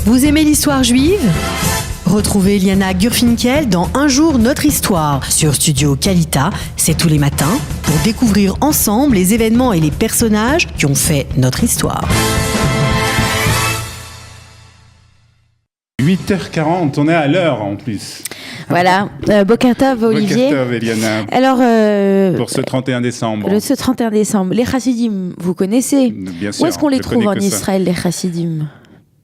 Vous aimez l'histoire juive ? Retrouvez Liana Gurfinkel dans Un jour notre histoire sur Studio Kalita, c'est tous les matins, pour découvrir ensemble les événements et les personnages qui ont fait notre histoire. 8h40, on est à l'heure en plus. Voilà, Boker Tov, Olivier. Boker Tov, Eliana. Alors, pour ce 31 décembre. Ce 31 décembre, les Chassidim, vous connaissez ? Bien sûr. Où est-ce qu'on les trouve en Israël, les Chassidim ?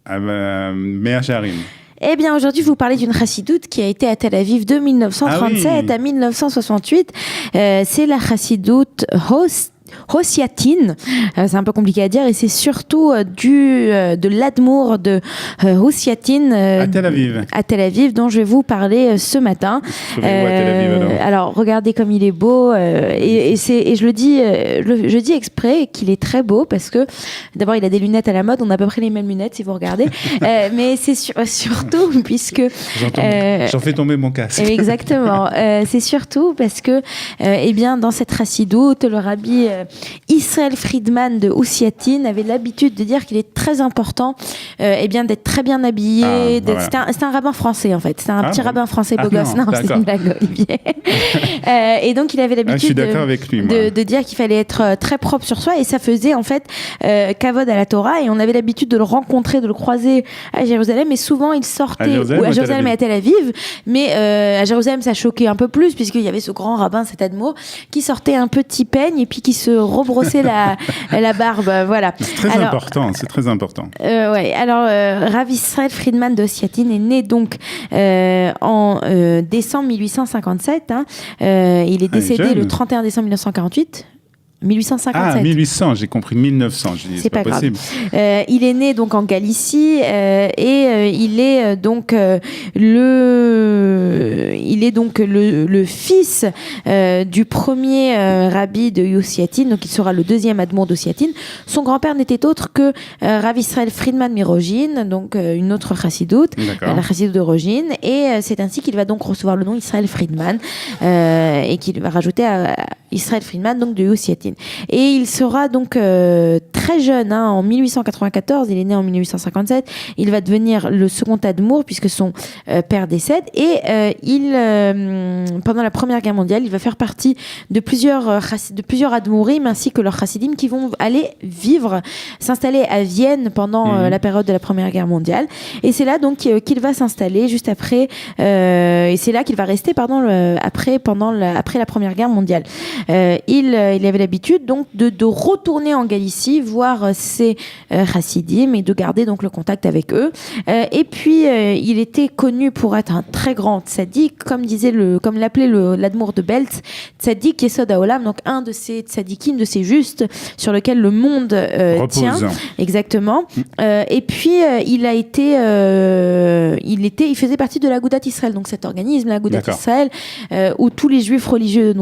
Mea Shearim. Eh bien, aujourd'hui, je vous parler d'une chassidoute qui a été à Tel Aviv de 1937 à 1968. C'est la chassidoute Hosiatin, c'est un peu compliqué à dire, et c'est surtout de l'Admour de Hosiatin à Tel Aviv, dont je vais vous parler ce matin. À Tel Aviv, alors, regardez comme il est beau, et je le dis exprès qu'il est très beau parce que d'abord il a des lunettes à la mode, on a à peu près les mêmes lunettes si vous regardez, mais c'est surtout puisque j'en fais tomber mon casque. Exactement, c'est surtout parce que eh bien dans cette chassidoute, le rabbi Israël Friedman de Hosiatin avait l'habitude de dire qu'il est très important eh bien d'être très bien habillé. Voilà. C'est un rabbin français en fait. C'est un petit rabbin français beau gosse. Non, c'est une blague, Olivier. Et donc il avait l'habitude de dire qu'il fallait être très propre sur soi, et ça faisait en fait kavod à la Torah, et on avait l'habitude de le rencontrer, de le croiser à Jérusalem, et souvent il sortait à Jérusalem et à Tel Aviv, mais à Jérusalem ça choquait un peu plus puisqu'il y avait ce grand rabbin, cet Admour, qui sortait un petit peigne et puis qui se rebrossait la barbe, voilà. C'est très important. Ouais. Alors, Rav Israël Friedman de Hosiatin est né donc en décembre 1857. Il est décédé le 31 décembre 1948. 1857. Ah, 1800, j'ai compris 1900. C'est pas possible. Il est né donc en Galicie et il est donc le fils du premier rabbi de Hosiatin, donc il sera le deuxième admour d'Hosiatin. Son grand-père n'était autre que Rav Israël Friedman Mirojin, donc une autre chassidoute, la chassidoute de Rojin, et c'est ainsi qu'il va donc recevoir le nom Israël Friedman et qu'il va rajouter à Israël Friedman donc de Hosiatin. Et il sera donc très jeune, en 1894, il est né en 1857, il va devenir le second admour puisque son père décède, et pendant la Première Guerre mondiale, il va faire partie de plusieurs admourim ainsi que leurs chassidim qui vont aller s'installer à Vienne pendant la période de la Première Guerre mondiale, et c'est là donc qu'il va s'installer juste après, et c'est là qu'il va rester après la Première Guerre mondiale. Il avait l'habitude donc de retourner en Galicie voir ses chassidim et de garder donc le contact avec eux. Et puis il était connu pour être un très grand tzaddik, comme l'appelait l'admour de Belz, tzaddik Yesod Haolam, donc un de ces tzaddikim, de ces justes sur lequel le monde tient. Exactement. Et puis il faisait partie de l'Agudat Israël, donc cet organisme, l'Agudat Israël, dont tous les juifs religieux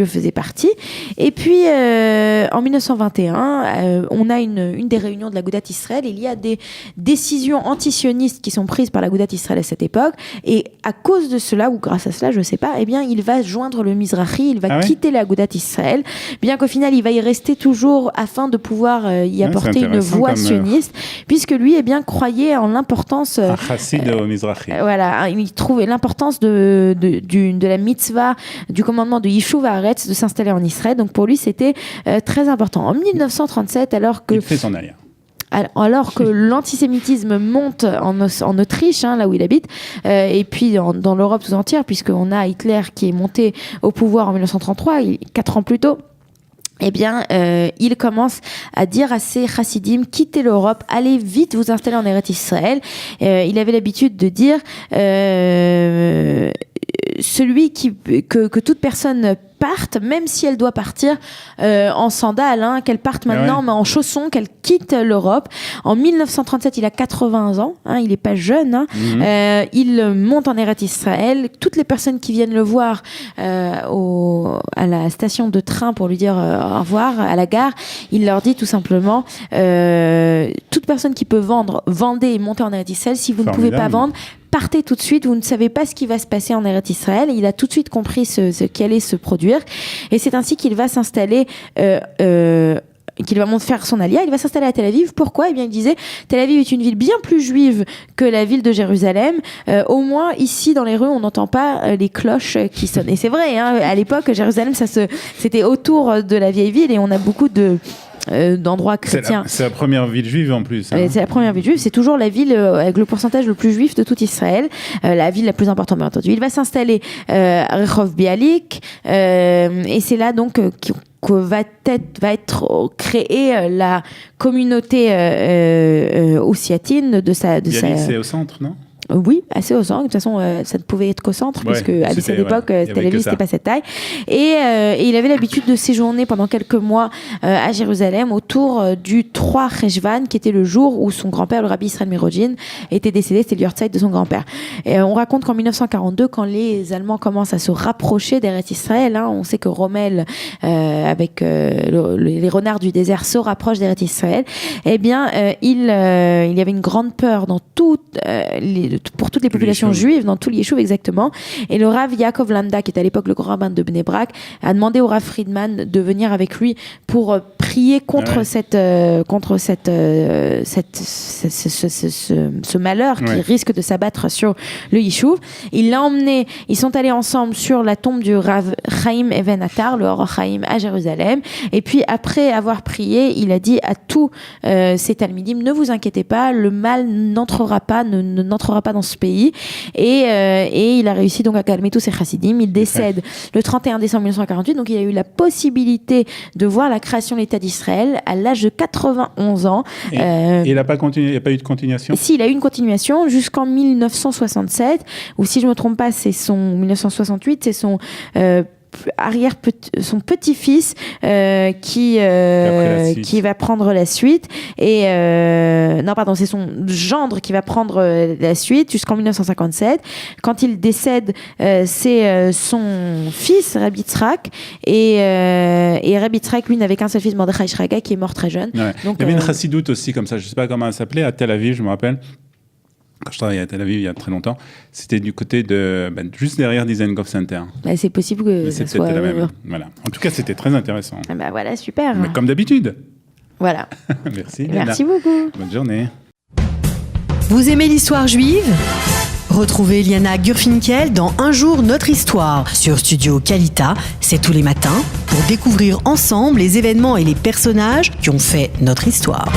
faisaient partie. Et puis en 1921, on a une des réunions de l'Agudat Israël. Il y a des décisions antisionistes qui sont prises par l'Agudat Israël à cette époque, et à cause de cela, ou grâce à cela, je ne sais pas, eh bien, il va joindre le Mizrahi, il va quitter l'Agudat Israël, bien qu'au final, il va y rester toujours afin de pouvoir y apporter une voix sioniste, puisque lui, eh bien, croyait en l'importance... un chassid au Mizrahi. Voilà, il trouvait l'importance de la mitzvah, du commandement de Yishuv Haaretz, de s'installer en Israël. Donc pour lui, c'était très important. En 1937, alors que l'antisémitisme monte en Autriche, là où il habite, et puis dans l'Europe tout entière, puisqu'on a Hitler qui est monté au pouvoir en 1933, 4 ans plus tôt, eh bien, il commence à dire à ses chassidim, quittez l'Europe, allez vite vous installer en Eretz Israël. Il avait l'habitude de dire que toute personne parte, même si elle doit partir en sandales, qu'elle parte maintenant, mais en chaussons, qu'elle quitte l'Europe. En 1937, il a 80 ans, il n'est pas jeune. Il monte en Eretz Israël. Toutes les personnes qui viennent le voir à la station de train pour lui dire au revoir, à la gare, il leur dit tout simplement toute personne qui peut vendre, vendez et montez en Eretz Israël. Si vous ne pouvez pas vendre, partez tout de suite, vous ne savez pas ce qui va se passer en Eretz Israël. Il a tout de suite compris ce qui allait se produire, et c'est ainsi qu'il va s'installer qu'il va faire son alia, il va s'installer à Tel Aviv. Pourquoi ? Eh bien, il disait, Tel Aviv est une ville bien plus juive que la ville de Jérusalem. Au moins, ici, dans les rues, on n'entend pas les cloches qui sonnent. Et c'est vrai, hein, à l'époque, Jérusalem, c'était autour de la vieille ville et on a beaucoup d'endroits chrétiens. C'est la première ville juive en plus. Hein. C'est la première ville juive. C'est toujours la ville avec le pourcentage le plus juif de tout Israël. La ville la plus importante, bien entendu. Il va s'installer à Rehov Bialik. Et c'est là donc que va être créée la communauté ossiatine de sa... Bialik, c'est au centre, non ? Oui, assez au centre. De toute façon, ça ne pouvait être qu'au centre, puisque à cette époque, Tel Aviv, c'était pas cette taille. Et il avait l'habitude de séjourner pendant quelques mois à Jérusalem autour du 3 Cheshvan, qui était le jour où son grand-père, le Rabbi Israël Mirojin, était décédé. C'était le Yortzeit de son grand-père. Et on raconte qu'en 1942, quand les Allemands commencent à se rapprocher d'Eretz Israël, hein, on sait que Rommel, avec les renards du désert, se rapproche d'Eretz Israël. Eh bien, il y avait une grande peur dans pour toutes les populations juives, dans tout l'Yeshuv exactement. Et le Rav Yaakov Landa, qui était à l'époque le grand rabbin de Bnei Brak, a demandé au Rav Friedman de venir avec lui pour prier contre ce malheur qui risque de s'abattre sur le Yeshuv. Il l'a emmené, ils sont allés ensemble sur la tombe du Rav Chaim Even Attar, le Or Chaim à Jérusalem. Et puis après avoir prié, il a dit à tous ces talmidim, ne vous inquiétez pas, le mal n'entrera pas dans ce pays. Et il a réussi donc à calmer tous ces chassidim. Il décède le 31 décembre 1948, donc il a eu la possibilité de voir la création de l'État d'Israël à l'âge de 91 ans. Et il n'a pas eu de continuation ? Si, il a eu une continuation jusqu'en 1967, ou si je ne me trompe pas, c'est son 1968, c'est son son petit-fils qui va prendre la suite et c'est son gendre qui va prendre la suite jusqu'en 1957. Quand il décède, c'est son fils Rabbi Yitzhak et Rabbi Yitzhak, lui, n'avait qu'un seul fils, Mordechai Shraga, qui est mort très jeune. Ouais. Donc, il y avait une chassidoute aussi comme ça, je ne sais pas comment elle s'appelait, à Tel Aviv, je me rappelle. Quand je travaillais à Tel Aviv il y a très longtemps, c'était du côté de juste derrière Dizengoff Center. C'est possible que ça soit la même. Voilà. En tout cas, c'était très intéressant. Voilà, super. Mais comme d'habitude. Voilà. Merci. Merci beaucoup. Bonne journée. Vous aimez l'histoire juive ? Retrouvez Liana Gurfinkel dans Un jour notre histoire sur Studio Kalita. C'est tous les matins pour découvrir ensemble les événements et les personnages qui ont fait notre histoire.